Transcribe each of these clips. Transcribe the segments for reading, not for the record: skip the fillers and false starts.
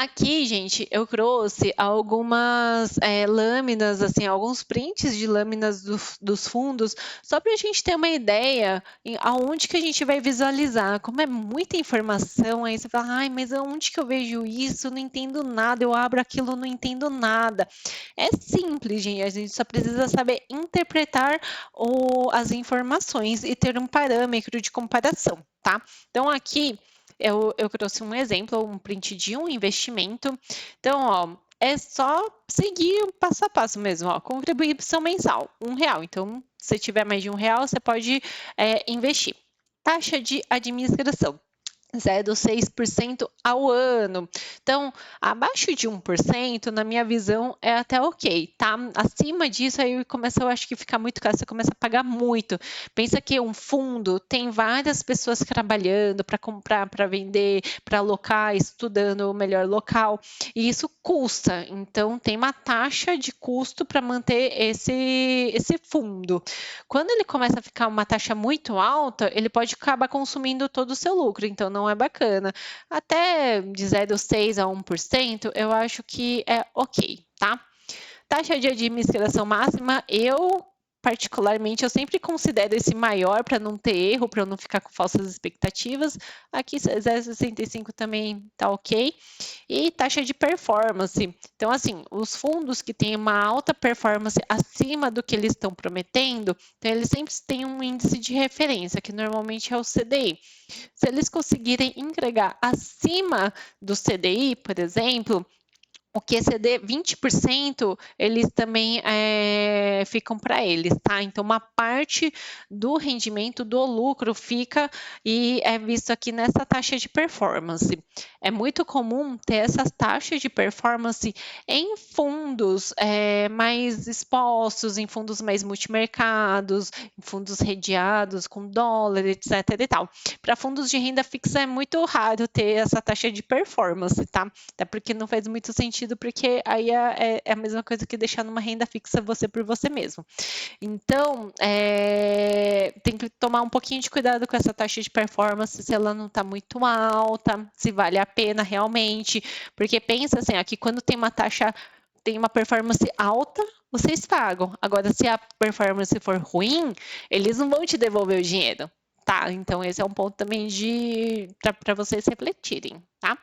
Aqui, gente, eu trouxe algumas lâminas, assim, alguns prints de lâminas dos fundos, só para a gente ter uma ideia aonde que a gente vai visualizar. Como é muita informação, aí você fala, ai, mas aonde que eu vejo isso? Não entendo nada, eu abro aquilo, não entendo nada. É simples, gente, a gente só precisa saber interpretar as informações e ter um parâmetro de comparação, tá? Então, aqui eu trouxe um exemplo, um print de um investimento. Então, ó, é só seguir o passo a passo mesmo, ó, contribuição mensal, R$ 1. Então, se tiver mais de R$ 1, você pode investir. Taxa de administração, 0,6% ao ano. Então, abaixo de 1%, na minha visão, é até ok, tá? Acima disso, aí começa, eu acho que fica muito caro, você começa a pagar muito. Pensa que um fundo tem várias pessoas trabalhando para comprar, para vender, para alocar, estudando o melhor local, e isso custa. Então, tem uma taxa de custo para manter esse fundo. Quando ele começa a ficar uma taxa muito alta, ele pode acabar consumindo todo o seu lucro, então não é bacana. Até de 0,6 a 1%, eu acho que é ok, tá? Taxa de administração máxima, eu particularmente, eu sempre considero esse maior para não ter erro, para não ficar com falsas expectativas. Aqui 0,65 também tá ok. E taxa de performance. Então, assim, os fundos que têm uma alta performance acima do que eles estão prometendo, então eles sempre têm um índice de referência, que normalmente é o CDI. Se eles conseguirem entregar acima do CDI, por exemplo, o que exceder 20%, eles também ficam para eles, tá? Então, uma parte do rendimento, do lucro, fica e é visto aqui nessa taxa de performance. É muito comum ter essas taxas de performance em fundos mais expostos, em fundos mais multimercados, em fundos redeados com dólar, etc. e tal. Para fundos de renda fixa é muito raro ter essa taxa de performance, tá? Até porque não faz muito sentido, porque aí é a mesma coisa que deixar numa renda fixa você por você mesmo. Então, tem que tomar um pouquinho de cuidado com essa taxa de performance, se ela não está muito alta, se vale a pena realmente, porque pensa assim, aqui quando tem uma taxa, tem uma performance alta, vocês pagam. Agora, se a performance for ruim, eles não vão te devolver o dinheiro, tá? Então, esse é um ponto também para vocês refletirem, tá?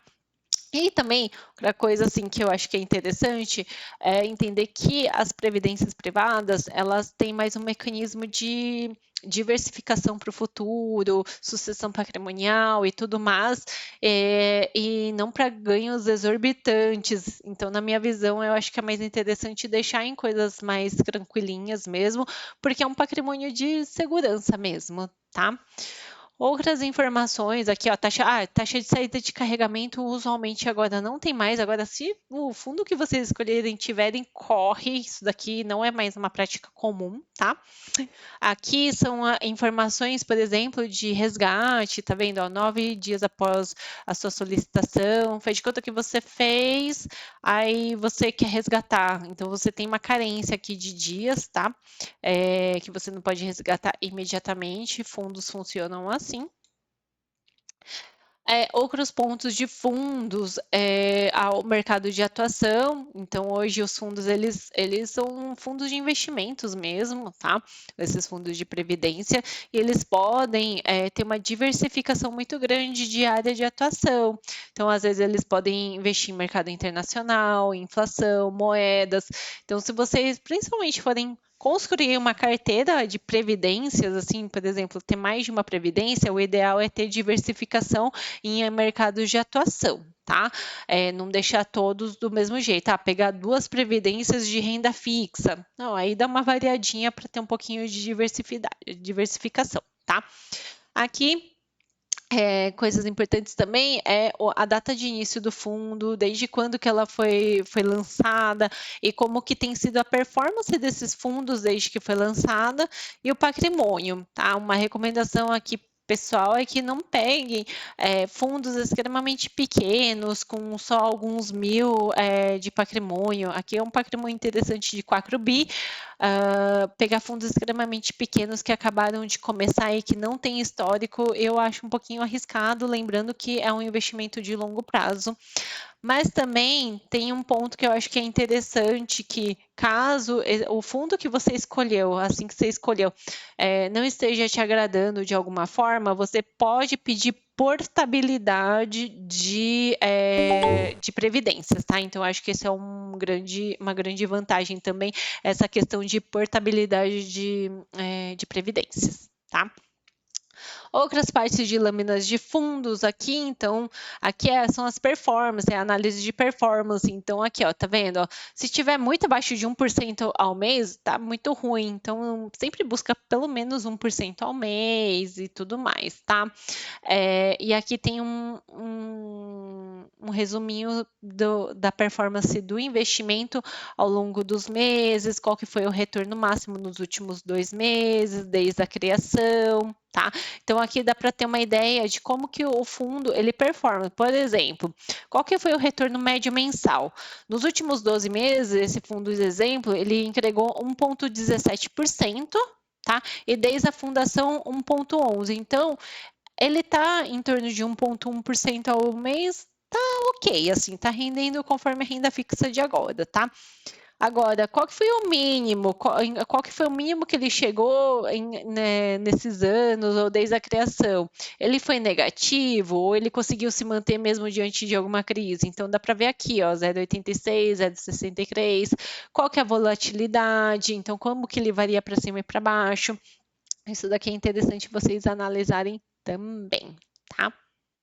E também, outra coisa assim que eu acho que é interessante é entender que as previdências privadas, elas têm mais um mecanismo de diversificação para o futuro, sucessão patrimonial e tudo mais, e não para ganhos exorbitantes. Então, na minha visão, eu acho que é mais interessante deixar em coisas mais tranquilinhas mesmo, porque é um patrimônio de segurança mesmo, tá? Outras informações aqui, ó, taxa de saída de carregamento usualmente agora não tem mais. Agora, se o fundo que vocês escolherem tiverem, corre. Isso daqui não é mais uma prática comum, tá? Aqui são informações, por exemplo, de resgate, tá vendo? Ó, 9 dias após a sua solicitação, faz de conta que você fez, aí você quer resgatar. Então, você tem uma carência aqui de dias, tá? Que você não pode resgatar imediatamente, fundos funcionam assim. Outros pontos de fundos ao mercado de atuação. Então, hoje os fundos, eles são fundos de investimentos mesmo, tá? Esses fundos de previdência, e eles podem ter uma diversificação muito grande de área de atuação. Então, às vezes, eles podem investir em mercado internacional, inflação, moedas. Então, se vocês, principalmente, forem construir uma carteira de previdências, assim, por exemplo, ter mais de uma previdência, o ideal é ter diversificação em mercados de atuação, tá? Não deixar todos do mesmo jeito, pegar 2 previdências de renda fixa. Não, aí dá uma variadinha para ter um pouquinho de diversificação, tá? Aqui coisas importantes também é a data de início do fundo, desde quando que ela foi lançada e como que tem sido a performance desses fundos desde que foi lançada, e o patrimônio, tá? Uma recomendação aqui pessoal é que não peguem fundos extremamente pequenos, com só alguns mil de patrimônio. Aqui é um patrimônio interessante de 4 bi, pegar fundos extremamente pequenos que acabaram de começar e que não têm histórico, eu acho um pouquinho arriscado, lembrando que é um investimento de longo prazo. Mas também tem um ponto que eu acho que é interessante, que caso o fundo que você escolheu, assim que você escolheu, não esteja te agradando de alguma forma, você pode pedir portabilidade de previdências, tá? Então, acho que esse é uma grande vantagem também, essa questão de portabilidade de previdências, tá? Outras partes de lâminas de fundos aqui, então, aqui são as performances, é a análise de performance. Então, aqui, ó, tá vendo? Ó, se tiver muito abaixo de 1% ao mês, tá muito ruim. Então, sempre busca pelo menos 1% ao mês e tudo mais, tá? E aqui tem um resuminho da performance do investimento ao longo dos meses, qual que foi o retorno máximo nos últimos 2 meses, desde a criação, tá? Então, aqui dá para ter uma ideia de como que o fundo ele performa. Por exemplo, qual que foi o retorno médio mensal? Nos últimos 12 meses, esse fundo de exemplo, ele entregou 1,17%, tá? E desde a fundação, 1,11%. Então, ele está em torno de 1,1% ao mês, tá ok, assim, tá rendendo conforme a renda fixa de agora, tá? Agora, qual que foi o mínimo? Qual que foi o mínimo que ele chegou nesses anos ou desde a criação? Ele foi negativo ou ele conseguiu se manter mesmo diante de alguma crise? Então, dá para ver aqui, ó, 0,86, 0,63, qual que é a volatilidade? Então, como que ele varia para cima e para baixo? Isso daqui é interessante vocês analisarem também, tá?